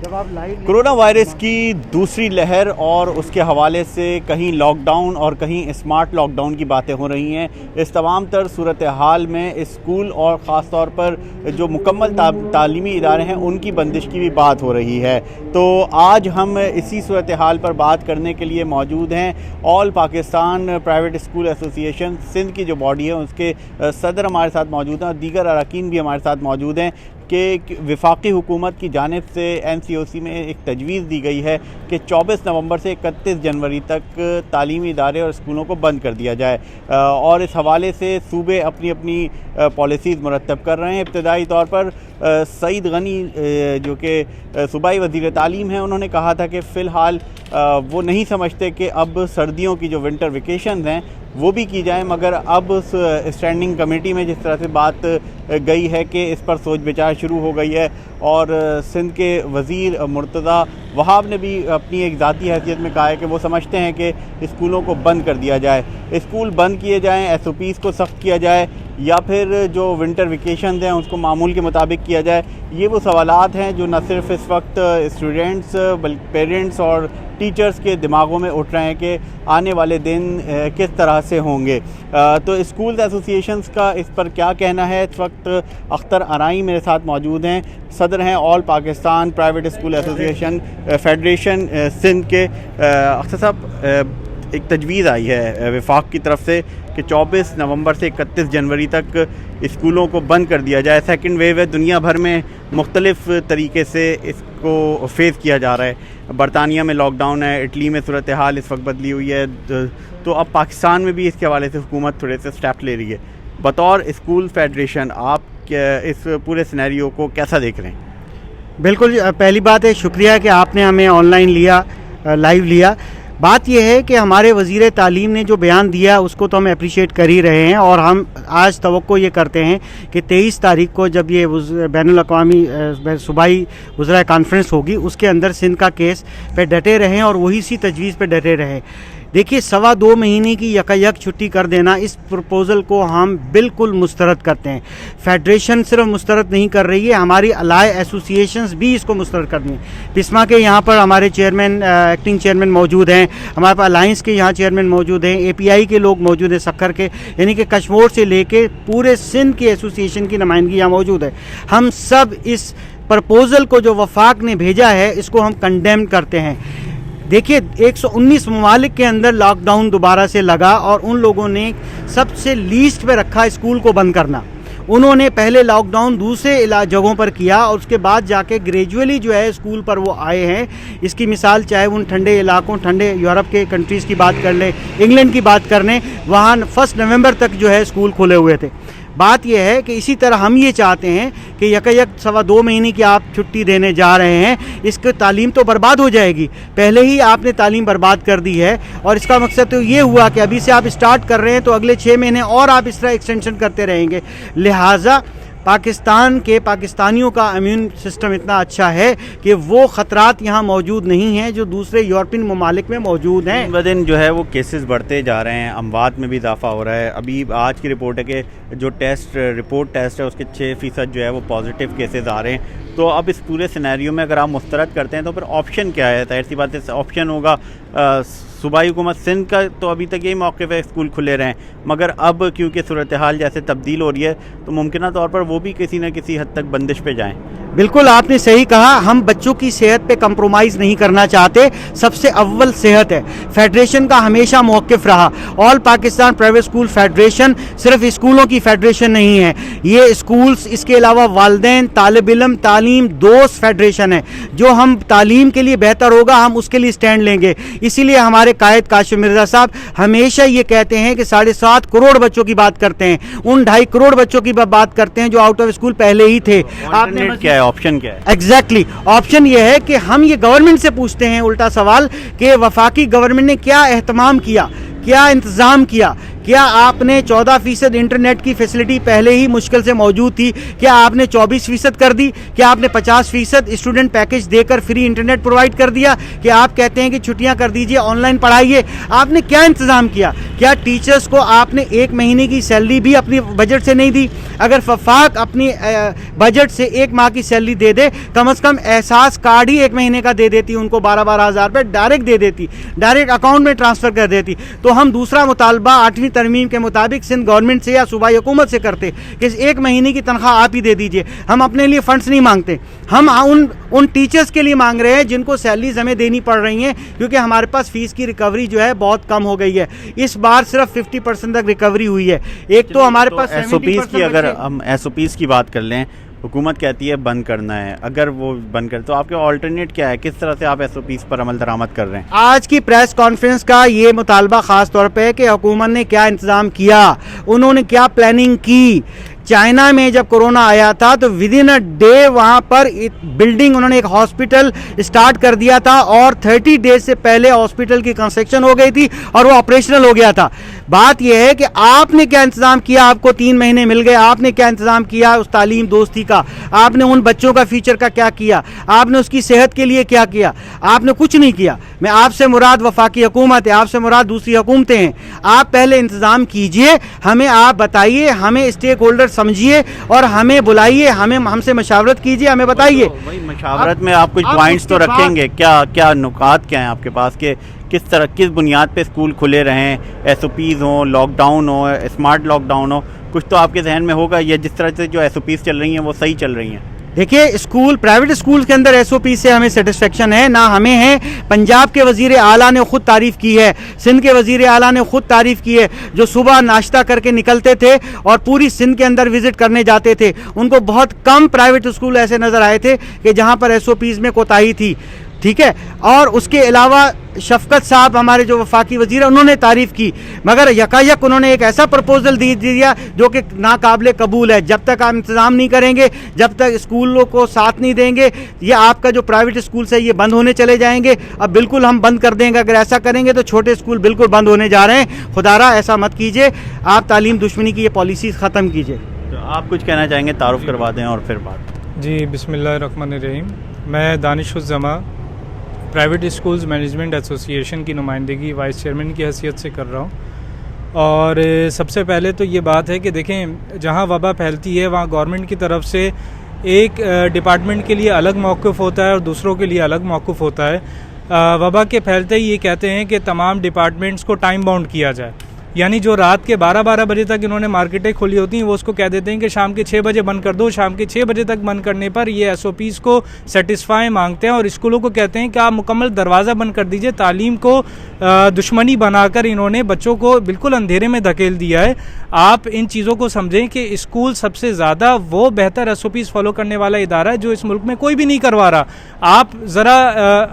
Corona virus کی دوسری لہر اور اس کے حوالے سے کہیں لاک ڈاؤن اور کہیں اسمارٹ لاک ڈاؤن کی باتیں ہو رہی ہیں. اس تمام تر صورتحال میں اسکول اور خاص طور پر جو مکمل تعلیمی ادارے ہیں ان کی بندش کی بھی بات ہو رہی ہے. تو آج ہم اسی صورتحال پر بات کرنے کے لیے موجود ہیں. آل پاکستان پرائیویٹ اسکول ایسوسی ایشن سندھ کی جو باڈی ہے اس کے صدر ہمارے ساتھ موجود ہیں اور دیگر اراکین بھی ہمارے ساتھ موجود ہیں کہ وفاقی حکومت کی جانب سے NCOC میں ایک تجویز دی گئی ہے کہ 24 نومبر سے 31 جنوری تک تعلیمی ادارے اور اسکولوں کو بند کر دیا جائے اور اس حوالے سے صوبے اپنی اپنی پالیسیز مرتب کر رہے ہیں. ابتدائی طور پر سعید غنی جو کہ صوبائی وزیر تعلیم ہیں انہوں نے کہا تھا کہ فی الحال وہ نہیں سمجھتے کہ اب سردیوں کی جو ونٹر ویکیشنز ہیں وہ بھی کی جائیں, مگر اب اسٹینڈنگ کمیٹی میں جس طرح سے بات گئی ہے کہ اس پر سوچ بچار شروع ہو گئی ہے اور سندھ کے وزیر مرتضیٰ وہاب نے بھی اپنی ایک ذاتی حیثیت میں کہا ہے کہ وہ سمجھتے ہیں کہ اسکولوں کو بند کر دیا جائے, اسکول بند کیے جائیں, SOPs کو سخت کیا جائے یا پھر جو ونٹر ویکیشنز ہیں اس کو معمول کے مطابق کیا جائے. یہ وہ سوالات ہیں جو نہ صرف اس وقت اسٹوڈنٹس بلکہ پیرنٹس اور ٹیچرز کے دماغوں میں اٹھ رہے ہیں کہ آنے والے دن کس طرح سے ہوں گے. تو اسکولز ایسوسی ایشنز کا اس پر کیا کہنا ہے؟ اس وقت اختر ارائی میرے ساتھ موجود ہیں, صدر ہیں آل پاکستان پرائیویٹ اسکول ایسوسی ایشن فیڈریشن سندھ کے. اختر صاحب, ایک تجویز آئی ہے وفاق کی طرف سے کہ 24 نومبر سے 31 جنوری تک اسکولوں کو بند کر دیا جائے. سیکنڈ ویو ہے, دنیا بھر میں مختلف طریقے سے اس کو فیس کیا جا رہا ہے. برطانیہ میں لاک ڈاؤن ہے, اٹلی میں صورتحال اس وقت بدلی ہوئی ہے, تو اب پاکستان میں بھی اس کے حوالے سے حکومت تھوڑے سے اسٹیپ لے رہی ہے. بطور اسکول فیڈریشن آپ اس پورے سینیریو کو کیسا دیکھ رہے ہیں؟ بالکل, پہلی بات ہے شکریہ کہ آپ نے ہمیں آن لائن لیا, لائیو لیا. بات یہ ہے کہ ہمارے وزیر تعلیم نے جو بیان دیا اس کو تو ہم اپریشیٹ کر ہی رہے ہیں اور ہم آج توقع یہ کرتے ہیں کہ 23 تاریخ کو جب یہ بین الاقوامی صوبائی وزراء کانفرنس ہوگی اس کے اندر سندھ کا کیس پہ ڈٹے رہیں اور وہی سی تجویز پہ ڈٹے رہیں. دیکھیے 2.25 مہینے کی یک چھٹی کر دینا, اس پرپوزل کو ہم بالکل مسترد کرتے ہیں. فیڈریشن صرف مسترد نہیں کر رہی ہے, ہماری الائے ایسوسی ایشنز بھی اس کو مسترد کر دیں. پسما کے یہاں پر ہمارے چیئرمین ایکٹنگ چیئرمین موجود ہیں, ہمارے پاس الائنس کے یہاں چیئرمین موجود ہیں, API کے لوگ موجود ہیں, سکھر کے, یعنی کہ کشمور سے لے کے پورے سندھ کی ایسوسی ایشن کی نمائندگی یہاں موجود ہے. ہم سب اس پرپوزل کو جو وفاق نے بھیجا ہے اس کو ہم کنڈیم کرتے ہیں. دیکھیے 119 ممالک کے اندر لاک ڈاؤن دوبارہ سے لگا اور ان لوگوں نے سب سے لیسٹ پہ رکھا اسکول کو بند کرنا. انہوں نے پہلے لاک ڈاؤن دوسرے جگہوں پر کیا اور اس کے بعد جا کے گریجولی جو ہے اسکول پر وہ آئے ہیں. اس کی مثال چاہے ان ٹھنڈے علاقوں, ٹھنڈے یورپ کے کنٹریز کی بات کر لیں, انگلینڈ کی بات کر لیں, وہاں 1 نومبر تک جو ہے اسکول کھلے ہوئے تھے. بات یہ ہے کہ اسی طرح ہم یہ چاہتے ہیں کہ یک 2.25 مہینے کی آپ چھٹی دینے جا رہے ہیں, اس کی تعلیم تو برباد ہو جائے گی. پہلے ہی آپ نے تعلیم برباد کر دی ہے اور اس کا مقصد تو یہ ہوا کہ ابھی سے آپ اسٹارٹ کر رہے ہیں تو اگلے 6 مہینے اور آپ اس طرح ایکسٹینشن کرتے رہیں گے. لہٰذا پاکستان کے پاکستانیوں کا امیون سسٹم اتنا اچھا ہے کہ وہ خطرات یہاں موجود نہیں ہیں جو دوسرے یورپین ممالک میں موجود ہیں. بدن جو ہے وہ کیسز بڑھتے جا رہے ہیں, اموات میں بھی اضافہ ہو رہا ہے. ابھی آج کی رپورٹ ہے کہ جو رپورٹ ٹیسٹ ہے اس کے 6% جو ہے وہ پازیٹیو کیسز آ رہے ہیں. تو اب اس پورے سینیریو میں اگر آپ مسترد کرتے ہیں تو پھر آپشن کیا ہے؟ ظاہر سی بات ہے آپشن ہوگا صوبائی حکومت سندھ کا تو ابھی تک یہی موقف ہے اسکول کھلے رہیں, مگر اب کیونکہ صورتحال جیسے تبدیل ہو رہی ہے تو ممکنہ طور پر وہ بھی کسی نہ کسی حد تک بندش پہ جائیں. بالکل آپ نے صحیح کہا, ہم بچوں کی صحت پہ کمپرومائز نہیں کرنا چاہتے. سب سے اول صحت ہے. فیڈریشن کا ہمیشہ موقف رہا, آل پاکستان پرائیویٹ اسکول فیڈریشن صرف اسکولوں کی فیڈریشن نہیں ہے, یہ اسکولز اس کے علاوہ والدین, طالب علم, تعلیم دوست فیڈریشن ہے. جو ہم تعلیم کے لیے بہتر ہوگا ہم اس کے لیے اسٹینڈ لیں گے. اسی لیے ہمارے قائد کاشف مرزا صاحب ہمیشہ یہ کہتے ہیں کہ 7.5 کروڑ بچوں کی بات کرتے ہیں, ان 2.5 کروڑ بچوں کی بات کرتے ہیں جو آؤٹ آف اسکول پہلے ہی تھے. آپ نے کیا ہے آپشن کیا ہے؟ ایگزیکٹلی آپشن یہ ہے کہ ہم یہ گورنمنٹ سے پوچھتے ہیں الٹا سوال کہ وفاقی گورنمنٹ نے کیا اہتمام کیا, کیا انتظام کیا کیا آپ نے 14% انٹرنیٹ کی فیسلٹی پہلے ہی مشکل سے موجود تھی، کیا آپ نے 24% کر دی؟ کیا آپ نے 50% اسٹوڈنٹ پیکج دے کر فری انٹرنیٹ پرووائڈ کر دیا؟ کہ آپ کہتے ہیں کہ چھٹیاں کر دیجئے، آن لائن پڑھائیے؟ آپ نے کیا انتظام کیا؟ کیا ٹیچرز کو آپ نے 1 مہینے کی سیلری بھی اپنی بجٹ سے نہیں دی؟ اگر وفاق اپنی بجٹ سے 1 ماہ کی سیلری دے دے، کم از کم احساس کارڈ ہی 1 مہینے کا دے دیتی، ان کو 12 ہزار روپے ڈائریکٹ دے دیتی، ڈائریکٹ اکاؤنٹ میں ٹرانسفر کر دیتی۔ تو ہم دوسرا مطالبہ 8ویں ترمیم کے مطابق سندھ گورنمنٹ سے یا صوبائی حکومت سے کرتے کہ 1 مہینے کی تنخواہ آپ ہی دے دیجئے۔ ہم اپنے لیے فنڈز نہیں مانگتے، ہم ان ٹیچرز کے لیے مانگ رہے ہیں جن کو سیلریز ہمیں دینی پڑ رہی ہیں، کیونکہ ہمارے پاس فیس کی ریکوری جو ہے بہت کم ہو گئی ہے۔ اس بار صرف 50% تک ریکوری ہوئی ہے۔ ایک تو ہمارے پاس ایس او پیز کی، اگر ہم ایس او پیز کی بات کر لیں، حکومت کہتی ہے بند کرنا ہے، اگر وہ بند کرے تو آپ کے آلٹرنیٹ کیا ہے؟ کس طرح سے آپ ایس او پیز پر عمل درآمد کر رہے ہیں؟ آج کی پریس کانفرنس کا یہ مطالبہ خاص طور پہ کہ حکومت نے کیا انتظام کیا، انہوں نے کیا پلاننگ کی۔ چائنا میں جب کرونا آیا تھا تو ودن اے ڈے وہاں پر بلڈنگ انہوں نے ایک ہاسپٹل اسٹارٹ کر دیا تھا، اور 30 ڈیز سے پہلے ہاسپٹل کی کنسٹرکشن ہو گئی تھی اور وہ آپریشنل ہو گیا تھا۔ بات یہ ہے کہ آپ نے کیا انتظام کیا؟ آپ کو 3 مہینے مل گئے، آپ نے کیا انتظام کیا اس تعلیم دوستی کا؟ آپ نے ان بچوں کا فیوچر کا کیا کیا؟ آپ نے اس کی صحت کے لیے کیا کیا؟ آپ نے کچھ نہیں کیا۔ میں آپ سے مراد وفاقی حکومت ہے، آپ سے مراد دوسری حکومتیں ہیں۔ آپ پہلے انتظام کیجئے، ہمیں آپ بتائیے، ہمیں اسٹیک ہولڈر سمجھیے اور ہمیں بلائیے، ہم سے مشاورت کیجئے، ہمیں بتائیے۔ مشاورت میں آپ کچھ پوائنٹس تو رکھیں گے، کیا نکات کیا ہیں آپ کے پاس کہ کس طرح کس بنیاد پہ اسکول کھلے رہیں، ایس او پیز ہوں، لاک ڈاؤن ہو، اسمارٹ لاک ڈاؤن ہو؟ کچھ تو آپ کے ذہن میں ہوگا، یا جس طرح سے جو ایس او پیز چل رہی ہیں وہ صحیح چل رہی ہیں؟ دیکھیے، اسکول پرائیویٹ اسکول کے اندر ایس او پی سے ہمیں سیٹسفیکشن ہے نہ ہمیں ہے۔ پنجاب کے وزیر اعلیٰ نے خود تعریف کی ہے، سندھ کے وزیر اعلیٰ نے خود تعریف کی ہے، جو صبح ناشتہ کر کے نکلتے تھے اور پوری سندھ کے اندر وزٹ کرنے جاتے تھے، ان کو بہت کم پرائیویٹ اسکول ایسے نظر آئے تھے کہ جہاں پر ایس او پیز میں کوتاہی تھی، ٹھیک ہے۔ اور اس کے علاوہ شفقت صاحب ہمارے جو وفاقی وزیر ہیں، انہوں نے تعریف کی، مگر یکایک انہوں نے ایک ایسا پرپوزل دیا جو کہ ناقابل قبول ہے۔ جب تک آپ انتظام نہیں کریں گے، جب تک اسکولوں کو ساتھ نہیں دیں گے، یہ آپ کا جو پرائیویٹ اسکولس ہے یہ بند ہونے چلے جائیں گے۔ اب بالکل ہم بند کر دیں گے، اگر ایسا کریں گے تو چھوٹے اسکول بالکل بند ہونے جا رہے ہیں۔ خدا را ایسا مت کیجیے، آپ تعلیم دشمنی کی یہ پالیسیز ختم کیجیے۔ تو آپ کچھ کہنا چاہیں گے؟ تعارف کروا دیں اور پھر بات۔ جی، بسم اللہ الرحمن الرحیم۔ میں دانش الزما پرائیویٹ اسکولز مینجمنٹ ایسوسی ایشن کی نمائندگی وائس چیئرمین کی حیثیت سے کر رہا ہوں۔ اور سب سے پہلے تو یہ بات ہے کہ دیکھیں، جہاں وبا پھیلتی ہے وہاں گورنمنٹ کی طرف سے ایک ڈپارٹمنٹ کے لیے الگ موقف ہوتا ہے اور دوسروں کے لیے الگ موقف ہوتا ہے۔ وبا کے پھیلتے ہی یہ کہتے ہیں کہ تمام ڈپارٹمنٹس کو ٹائم باؤنڈ کیا جائے، یعنی جو رات کے 12 بجے تک انہوں نے مارکیٹیں کھولی ہوتی ہیں وہ اس کو کہہ دیتے ہیں کہ شام کے 6 بجے بند کر دو۔ شام کے 6 بجے تک بند کرنے پر یہ ایس او پیز کو سیٹسفائی مانگتے ہیں اور اسکولوں کو کہتے ہیں کہ آپ مکمل دروازہ بند کر دیجئے۔ تعلیم کو دشمنی بنا کر انہوں نے بچوں کو بالکل اندھیرے میں دھکیل دیا ہے۔ آپ ان چیزوں کو سمجھیں کہ اسکول سب سے زیادہ وہ بہتر ایس او پیز فالو کرنے والا ادارہ ہے جو اس ملک میں کوئی بھی نہیں کروا رہا۔ آپ ذرا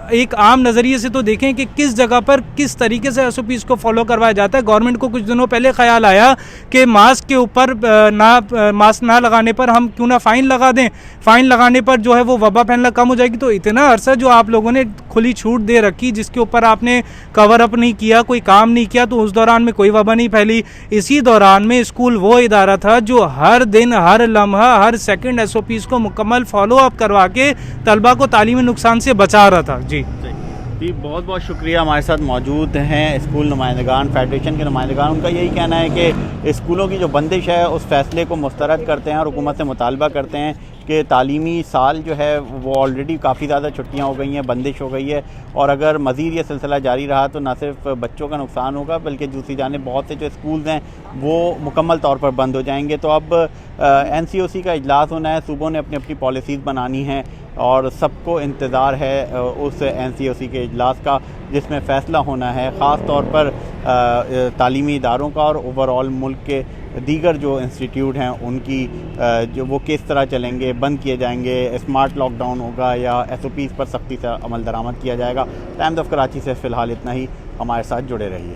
ایک عام نظریے سے تو دیکھیں کہ کس جگہ پر کس طریقے سے ایس او پیز کو فالو کروایا جاتا ہے۔ گورنمنٹ کو کچھ دنوں پہلے خیال آیا کہ ماسک کے اوپر ماسک نہ لگانے پر ہم کیوں نہ فائن لگا دیں، فائن لگانے پر جو ہے وہ وبا پھیلنا کم ہو جائے گی۔ تو اتنا عرصہ جو آپ لوگوں نے کھلی چھوٹ دے رکھی جس کے اوپر آپ نے کور اپ نہیں کیا، کوئی کام نہیں کیا، تو اس دوران میں کوئی وبا نہیں پھیلی۔ اسی دوران میں اسکول وہ ادارہ تھا جو ہر دن، ہر لمحہ، ہر سیکنڈ ایس او پیز کو مکمل فالو اپ کروا کے طلبہ کو تعلیمی نقصان سے بچا رہا تھا۔ جی بہت بہت شکریہ۔ ہمارے ساتھ موجود ہیں اسکول نمائندگان، فیڈریشن کے نمائندگان۔ ان کا یہی کہنا ہے کہ اسکولوں کی جو بندش ہے اس فیصلے کو مسترد کرتے ہیں اور حکومت سے مطالبہ کرتے ہیں کہ تعلیمی سال جو ہے وہ آلریڈی کافی زیادہ چھٹیاں ہو گئی ہیں، بندش ہو گئی ہے، اور اگر مزید یہ سلسلہ جاری رہا تو نہ صرف بچوں کا نقصان ہوگا بلکہ دوسری جانب بہت سے جو اسکولز ہیں وہ مکمل طور پر بند ہو جائیں گے۔ تو اب این سی او سی کا اجلاس ہونا ہے، صوبوں نے اپنی اپنی پالیسیز بنانی ہیں اور سب کو انتظار ہے اس این سی او سی کے اجلاس کا جس میں فیصلہ ہونا ہے خاص طور پر تعلیمی اداروں کا اور اوور آل ملک کے دیگر جو انسٹیٹیوٹ ہیں ان کی جو وہ کس طرح چلیں گے، بند کیے جائیں گے، اسمارٹ لاک ڈاؤن ہوگا یا ایس او پیز پر سختی سے عمل درآمد کیا جائے گا۔ ٹائمز آف کراچی سے فی الحال اتنا ہی، ہمارے ساتھ جڑے رہیے۔